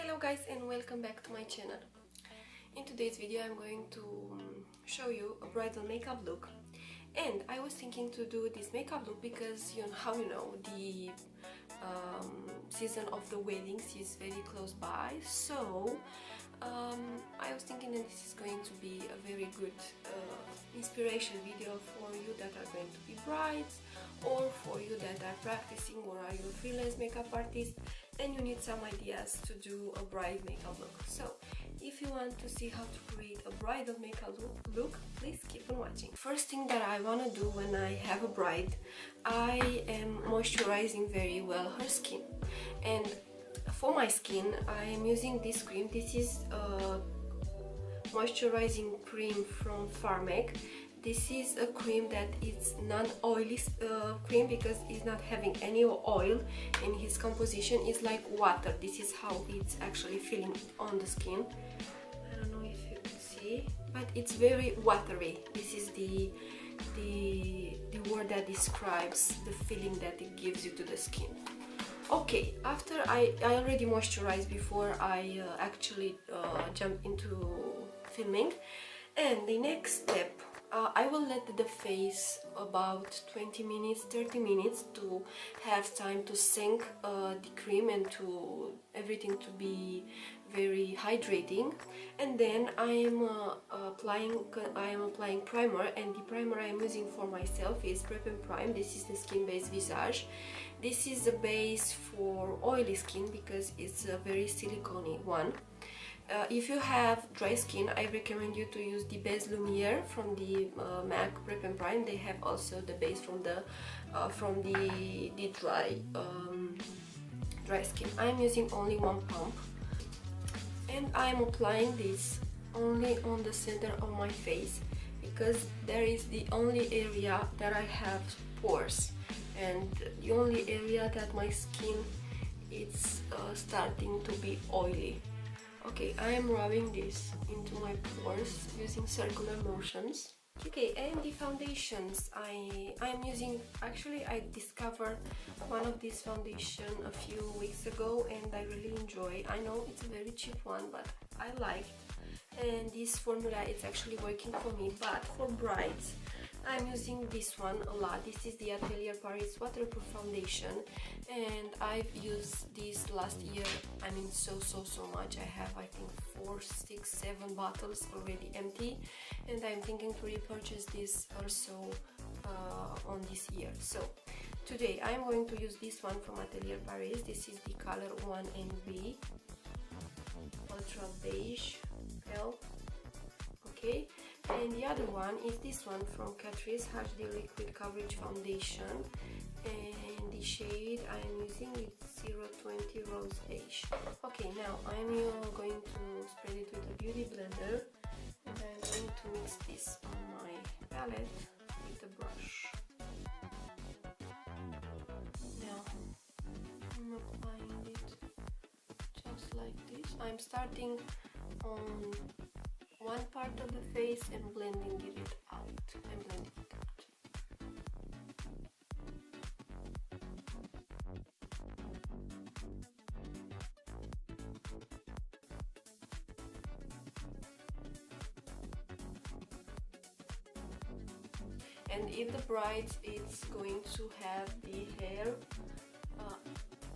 Hello guys and welcome back to my channel. In today's video I'm going to show you a bridal makeup look, and I was thinking to do this makeup look because the season of the weddings is very close by, so I was thinking that this is going to be a very good inspiration video for you that are going to be brides, or for you that are practicing or are you a freelance makeup artist and you need some ideas to do a bride makeup look. So if you want to see how to create a bridal makeup look, please keep on watching. First thing that I want to do when I have a bride, I am moisturizing very well her skin, and for my skin I am using this cream. This is a moisturizing cream from FARMEC. This is a cream that is non-oily cream because it's not having any oil in its composition. It's like water. This is how it's actually feeling on the skin. I don't know if you can see, but it's very watery. This is the word that describes the feeling that it gives you to the skin. Okay, after I already moisturized before I actually jump into filming, and the next step, I will let the face about 20 minutes, 30 minutes to have time to sink the cream and to everything to be very hydrating, and then I am applying primer, and the primer I am using for myself is PREP+PRIME. This is the skin base VISAJE. This is a base for oily skin because it's a very silicone one. If you have dry skin, I recommend you to use the base LUMIER from the MAC PREP+PRIME. They have also the base from the dry skin. I'm using only one pump, and I'm applying this only on the center of my face because there is the only area that I have pores, and the only area that my skin is starting to be oily. Okay, I am rubbing this into my pores using circular motions. Okay, and the foundations I'm using, actually I discovered one of these foundation a few weeks ago and I really enjoy. I know it's a very cheap one, but I like it, and this formula is actually working for me. But for brides, I'm using this one a lot. This is the ATELIER Paris Waterproof Foundation, and I've used this last year. I mean so much. I have, I think, 4, 6, 7 bottles already empty, and I'm thinking to repurchase this also on this year. So today I'm going to use this one from ATELIER Paris. This is the color 1NB Ultra Beige Pale. Okay, and the other one is this one from CATRICE HD Liquid Coverage Foundation, and the shade I am using is 020 Rose Beige. Okay, now I'm going to spread it with a beauty blender, and I'm going to mix this on my palette with a brush. Now I'm applying it just like this. I'm starting on one part of the face and blending it out. And if the bride is going to have the hair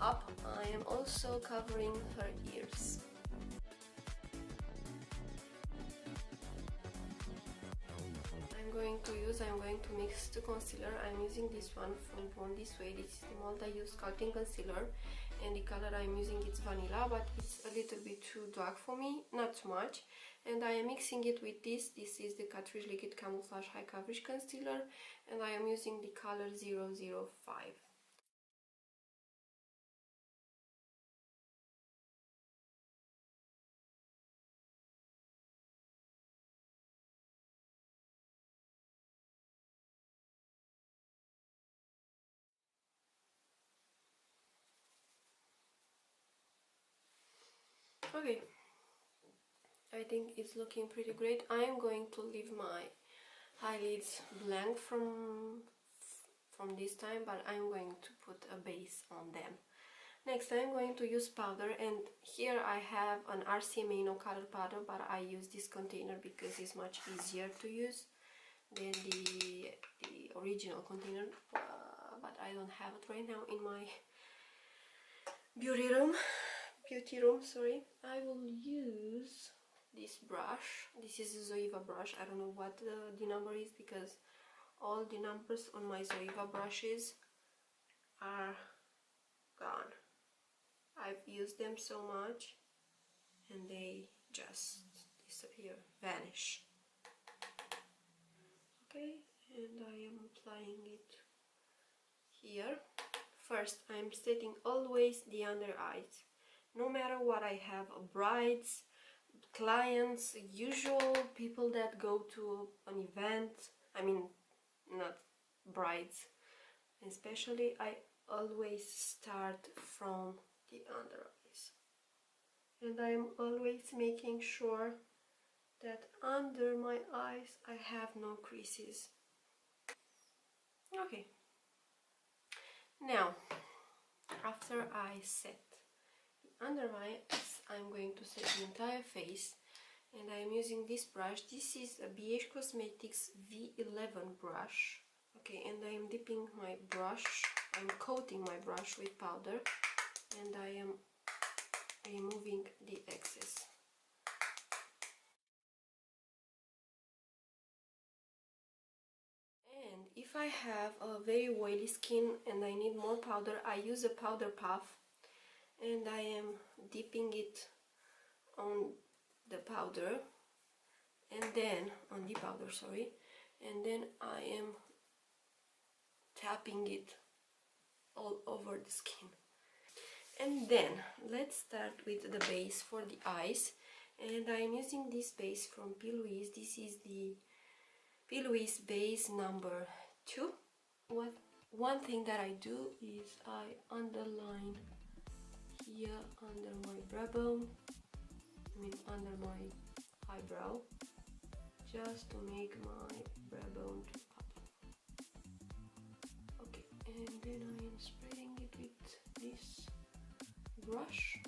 up, I am also covering her ears. I'm going to mix the concealer. I'm using this one from Born This Way. This is the multi-use sculpting concealer, and the color I'm using is vanilla, but it's a little bit too dark for me, not too much. And I am mixing it with this. This is the CATRICE Liquid Camouflage High Coverage Concealer, and I am using the color 005. Okay, I think it's looking pretty great. I am going to leave my eyelids blank from this time, but I'm going to put a base on them. Next I'm going to use powder, and here I have an RCMA No color powder, but I use this container because it's much easier to use than the original container, but I don't have it right now in my beauty room, sorry. I will use this brush. This is a Zoeva brush. I don't know what the number is because all the numbers on my Zoeva brushes are gone. I've used them so much and they just disappear, vanish. Okay, and I am applying it here. First, I'm setting always the under eyes. No matter what I have, brides, clients, usual people that go to an event, I mean, not brides, especially, I always start from the under eyes. And I'm always making sure that under my eyes I have no creases. Okay. Now, after I set the under my eyes, I'm going to set the entire face, and I'm using this brush. This is a BEIGE Cosmetics V11 brush. Okay, and I am dipping my brush, I'm coating my brush with powder, and I am removing the excess. And if I have a very oily skin and I need more powder, I use a powder puff, and I am dipping it on the powder, and then on the powder, sorry, and then I am tapping it all over the skin. And then let's start with the base for the eyes, and I'm using this base from P.LOUISE. This is the P.LOUISE base number 2. One thing that I do is I underline here under my brow bone, under my eyebrow, just to make my brow bone pop. Okay, and then I am spreading it with this brush.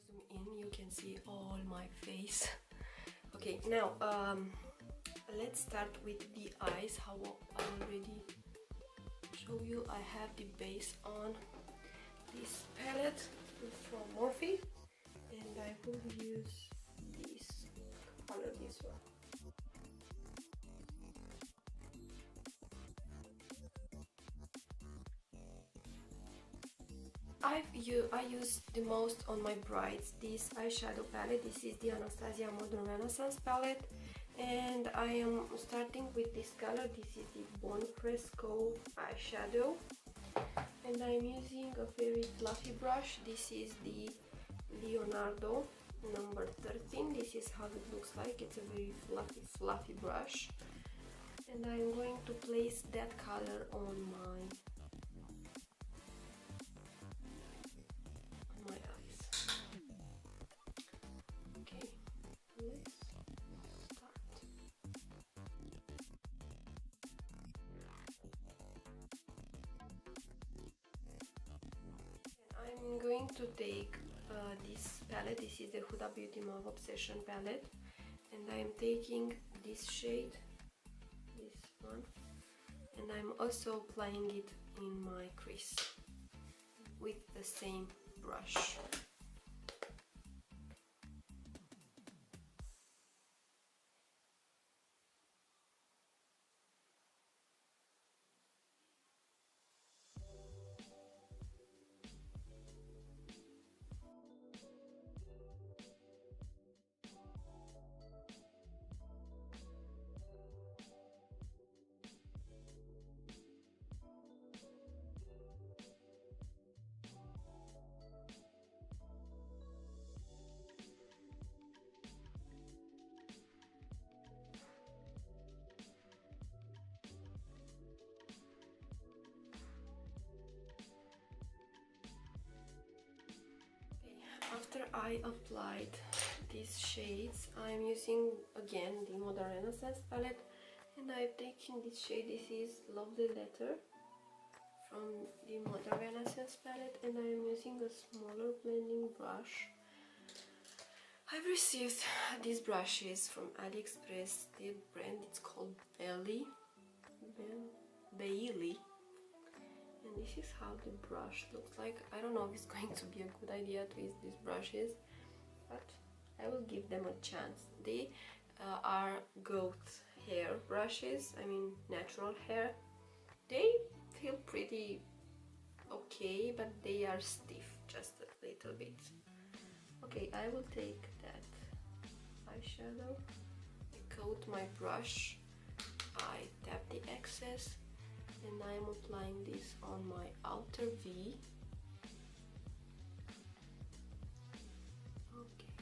Zoom in, you can see all my face. Okay, now let's start with the eyes. How I already show you, I have the base on this palette from MORPHE, and I will use this color, this one. I use the most on my brides this eyeshadow palette. This is the Anastasia Modern Renaissance palette, and I am starting with this color. This is the Bon Fresco eyeshadow, and I'm using a very fluffy brush. This is the Leonardo number 13. This is how it looks like. It's a very fluffy brush, and I'm going to place that color on my eyes. Okay, let's start. I'm going to take this palette. This is the Huda Beauty Mauve Obsession palette, and I'm taking this shade, this one, and I'm also applying it in my crease with the same brush. After I applied these shades, I'm using again the Modern Renaissance palette, and I've taken this shade. This is Lovely Letter from the Modern Renaissance palette, and I'm using a smaller blending brush. I've received these brushes from AliExpress. The brand is called BEIGE, and this is how the brush looks like. I don't know if it's going to be a good idea to use these brushes, but I will give them a chance. They are goat hair brushes, I mean natural hair. They feel pretty okay, but they are stiff just a little bit. Okay, I will take that eyeshadow, I coat my brush, I tap the excess, and I am applying this on my outer V. Okay,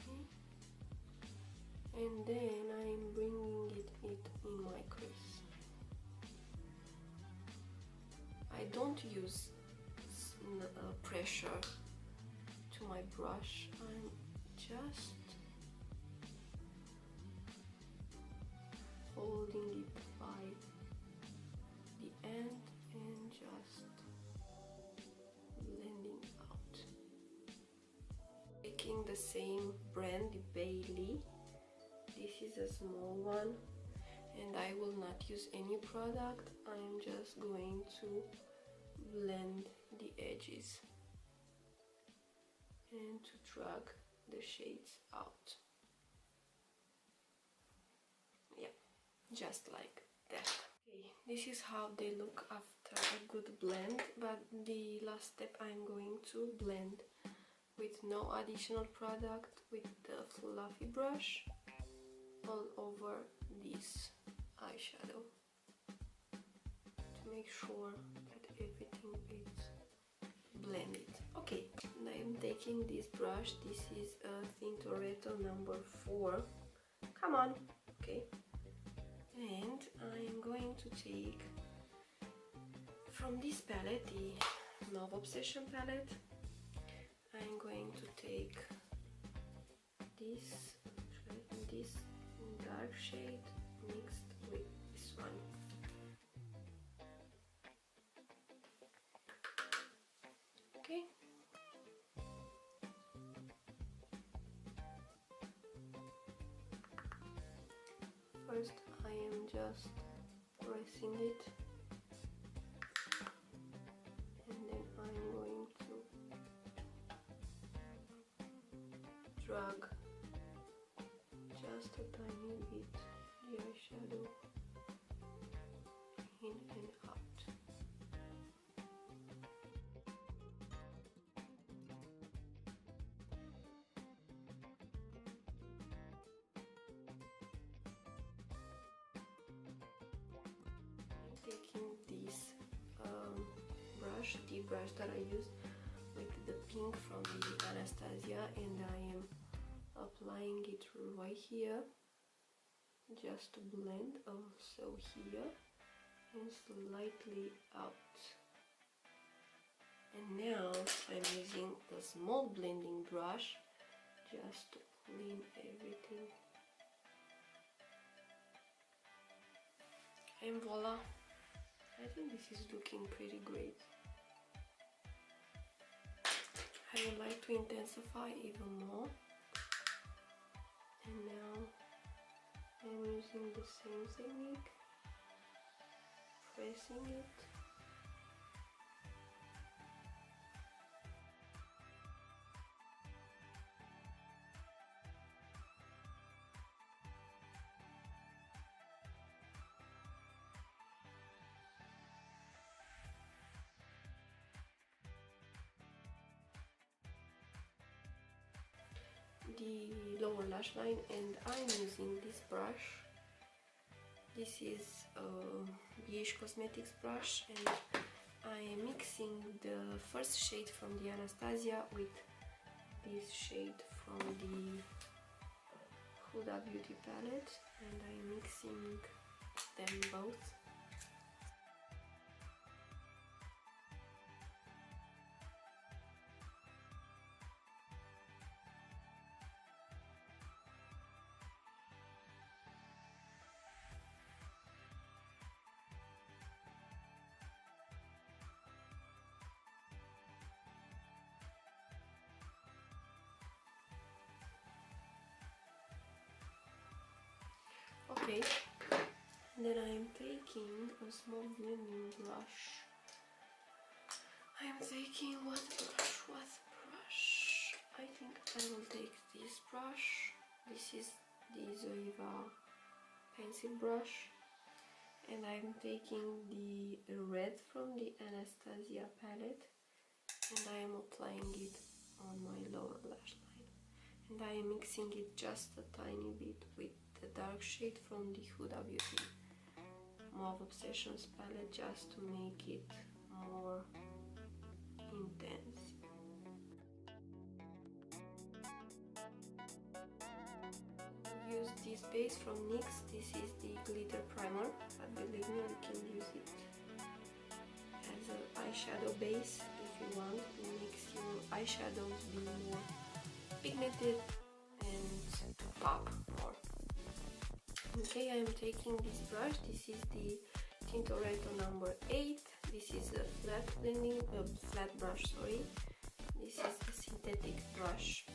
and then I'm bringing it in my crease. I don't use pressure to my brush. I'm just holding it by the end and just blending out. Taking the same brand, the BEIGE. This is a small one, and I will not use any product. I am just going to blend the edges and to drag the shades out. Yeah, just like that. Okay, this is how they look after a good blend, but the last step I'm going to blend with no additional product with the fluffy brush all over this eyeshadow to make sure that everything is blended. Okay, and I'm taking this brush. This is a Tintoretto number 4. Come on, okay. And I'm going to take from this palette, the Mauve Obsession palette, I'm going to take this dark shade mixed with this one. Okay. First I am just pressing it, and then I'm going to drag just a tiny bit the eyeshadow in and out. Taking this brush, the brush that I used with the pink from the Anastasia, and I am applying it right here just to blend, also here and slightly out. And now I'm using the small blending brush just to clean everything. And voila! I think this is looking pretty great. I would like to intensify even more. And now I'm using the same technique, pressing it. The lower lash line, and I'm using this brush. This is a BEIGE Cosmetics brush, and I am mixing the first shade from the Anastasia with this shade from the Huda Beauty palette, and I'm mixing them both. Okay, then I'm taking a small blending brush. I'm taking what brush? I think I will take this brush. This is the Zoeva pencil brush. And I'm taking the red from the Anastasia palette. And I am applying it on my lower lash line. And I am mixing it just a tiny bit with the dark shade from the Huda Beauty Mauve Obsessions palette, just to make it more intense. Use this base from NYX. This is the glitter primer, but believe me, you can use it as an eyeshadow base if you want. It makes your eyeshadows be more pigmented and to pop more. Okay, I'm taking this brush. This is the Tintoretto number 8. This is a flat blending, flat brush, sorry. This is a synthetic brush.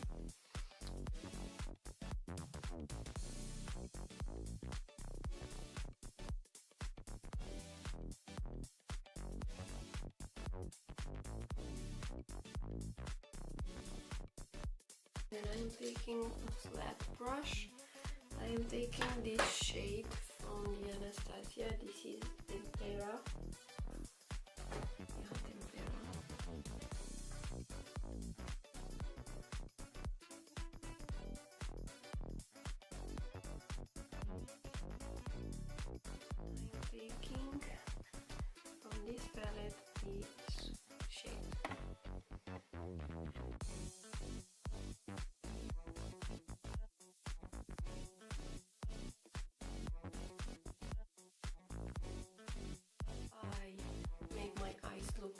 Then I'm taking a flat brush. I am taking this shade from the Anastasia. This is Tempera. Yeah, Tempera. I'm taking from this palette this shade.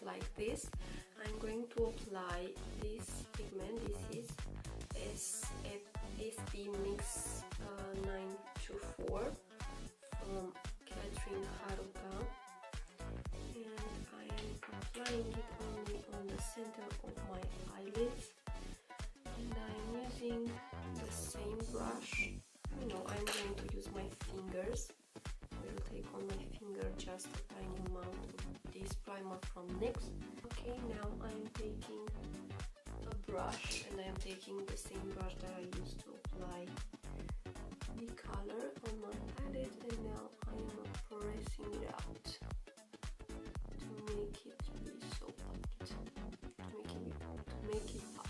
Like this. I'm going to apply this pigment. This is SP Mix 924 from KATRIN HARUTA, and I am applying it only on the center of my eyelids, and I'm using the same brush. No, I'm going to use my fingers. I will take on my finger just a tiny amount of this primer from NYX. Okay, now I'm taking a brush, and I'm taking the same brush that I used to apply the color on my palette, and now I am pressing it out to make it be so puffed, to make it pop.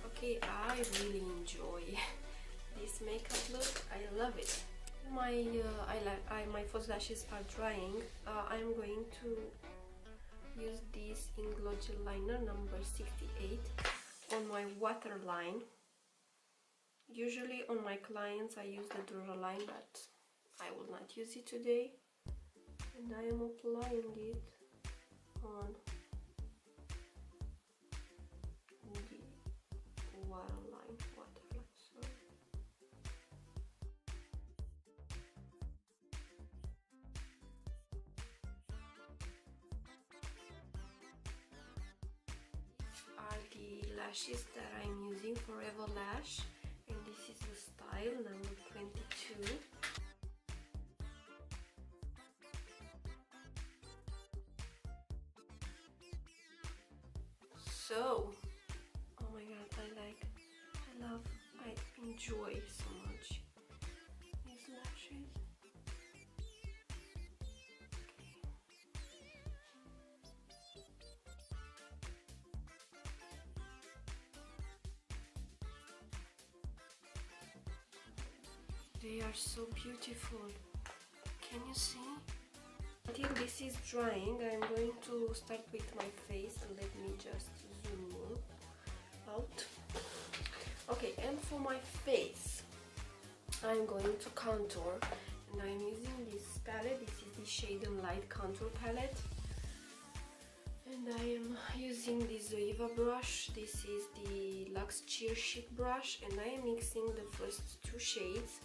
Okay, I really enjoy this makeup look. I love it. My false lashes are drying. I'm going to use this INGLOT Gel Liner number 68 on my waterline. Usually on my clients I use the Duraline, but I will not use it today. And I am applying it on the waterline, sorry. These are the lashes that I'm using, FOREVERLASH, and this is the style number 22. So, oh my god, I enjoy so much these lashes. They are so beautiful. Can you see? Until this is drying, I'm going to start with my face. Let me just zoom out. Okay, and for my face, I'm going to contour, and I'm using this palette. This is the Shade and Light Contour Palette, and And I am using this Zoeva brush. This is the Luxe Cheer Chic brush, and I am mixing the first two shades.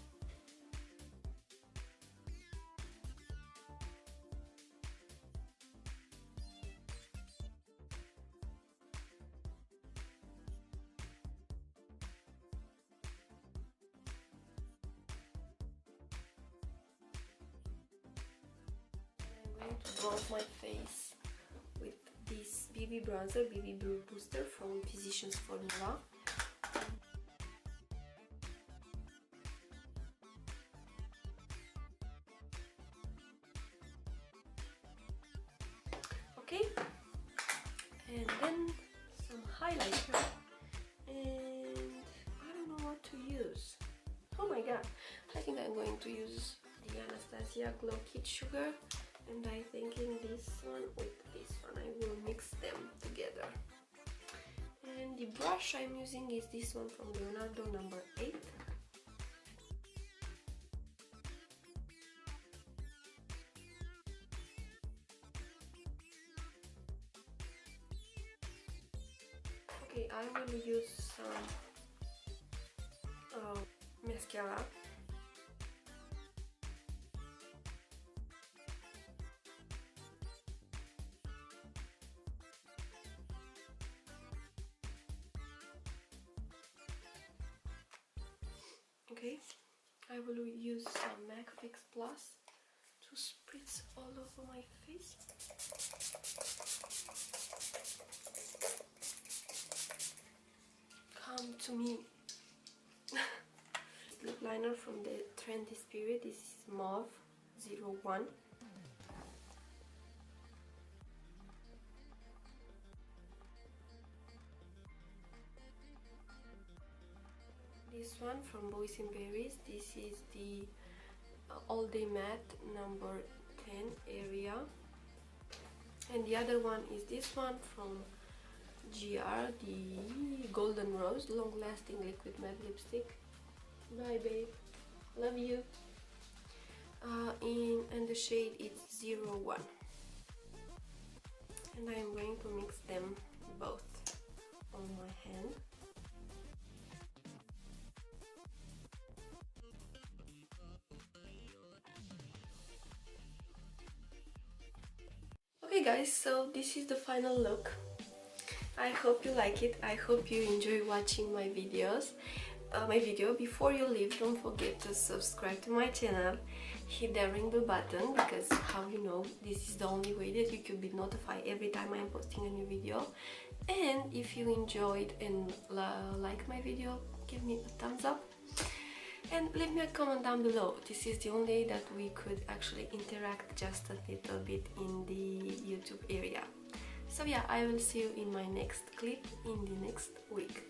I'm going to bronze my face with this BB bronzer, BB Blue Booster from Physicians Formula. Okay, and then some highlighter, and I don't know what to use. Oh my god, I think I'm going to use the Anastasia Glow Kit Sugar, and I'm thinking this one with this one, I will mix them together. And the brush I'm using is this one from Leonardo number 8. Okay, I will use some mascara. Okay, I will use some MAC Fix Plus to spritz all over my face. Come to me. Lip liner from the Trendy Spirit. This is Mauve 01. This one from Boys in Paris. This is the All Day Matte number 10 Area. And the other one is this one from GR, the Golden Rose Long Lasting Liquid Matte Lipstick. Bye babe, love you. And the shade is 01. And I am going to mix them both on my hand. Okay guys, so this is the final look. I hope you like it. I hope you enjoy watching my videos. Before you leave, don't forget to subscribe to my channel, hit the ring bell button, because how you know, this is the only way that you can be notified every time I am posting a new video. And if you enjoyed and like my video, give me a thumbs up and leave me a comment down below. This is the only way that we could actually interact just a little bit in the YouTube area. So yeah, I will see you in my next clip in the next week.